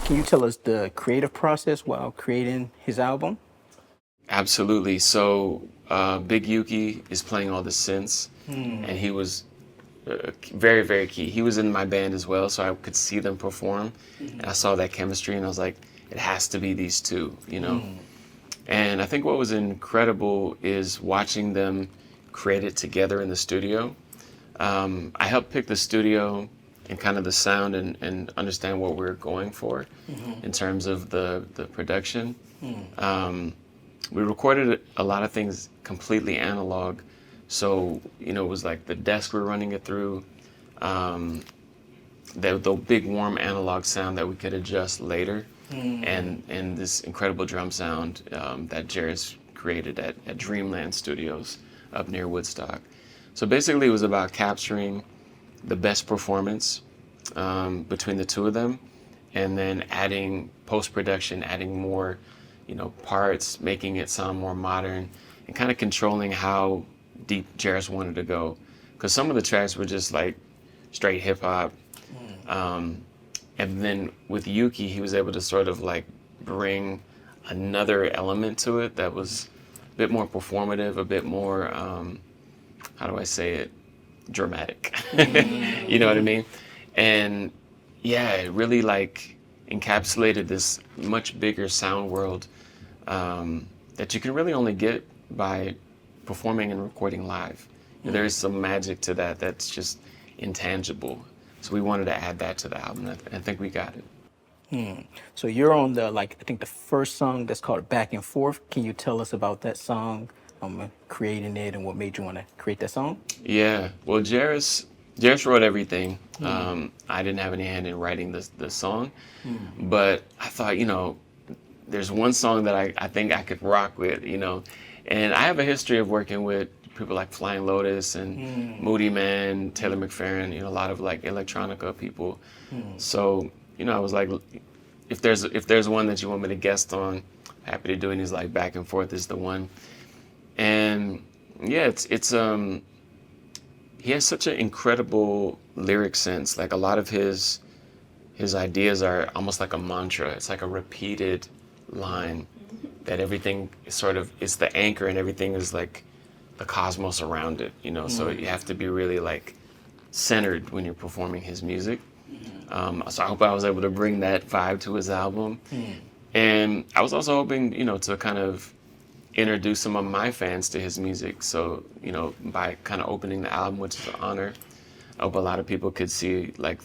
Can you tell us the creative process while creating his album? Absolutely. So Big Yuki is playing all the synths, and he was very, very key. He was in my band as well, so I could see them perform, and I saw that chemistry, and I was like, it has to be these two, you know? And I think what was incredible is watching them create it together in the studio. I helped pick the studio and kind of the sound and understand what we were going for in terms of the production. We recorded a lot of things completely analog. So, you know, it was like the desk we're running it through, the big warm analog sound that we could adjust later, and this incredible drum sound that Jharis created at Dreamland Studios up near Woodstock. So basically it was about capturing the best performance between the two of them, and then adding post-production, adding more, you know, parts, making it sound more modern, and kind of controlling how deep Jharis wanted to go. Because some of the tracks were just like straight hip hop. And then with Yuki, he was able to sort of like bring another element to it that was a bit more performative, a bit more, how do I say it, dramatic. You know what I mean? And yeah, it really like encapsulated this much bigger sound world that you can really only get by performing and recording live. There is some magic to that that's just intangible. So we wanted to add that to the album, and I think we got it. So you're on the, like, I think the first song that's called Back and Forth. Can you tell us about that song, creating it, and what made you want to create that song? Yeah, well, Jharis wrote everything. I didn't have any hand in writing the song, but I thought, you know, there's one song that I think I could rock with, you know, and I have a history of working with people like Flying Lotus and Moody Man, Taylor McFerrin, you know, a lot of like electronica people. So, you know, I was like, if there's one that you want me to guest on, happy to do it. And he's like, Back and Forth is the one. And yeah, he has such an incredible lyric sense. Like a lot of his ideas are almost like a mantra. It's like a repeated line that everything sort of is the anchor, and everything is like the cosmos around it, you know. So you have to be really like centered when you're performing his music. So I hope I was able to bring that vibe to his album. And I was also hoping, you know, to kind of introduce some of my fans to his music. So, you know, by kind of opening the album, which is an honor, I hope a lot of people could see, like,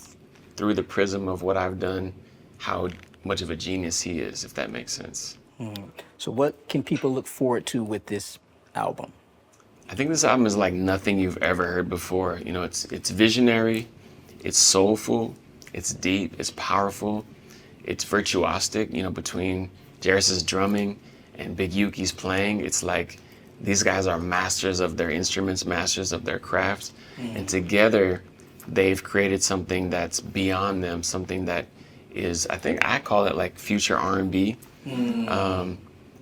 through the prism of what I've done, how much of a genius he is, if that makes sense. So what can people look forward to with this album? I think this album is like nothing you've ever heard before. You know, it's visionary, it's soulful, it's deep, it's powerful, it's virtuosic, you know, between Jharis's drumming and Big Yuki's playing. It's like these guys are masters of their instruments, masters of their craft, and together they've created something that's beyond them, something that is, I think I call it like future R&B,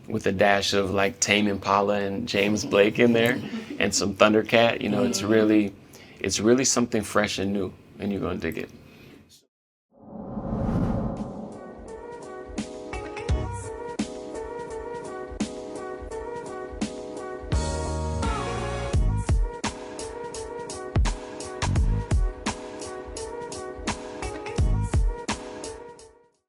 with a dash of like Tame Impala and James Blake in there, and some Thundercat. You know, it's really something fresh and new, and you're gonna dig it.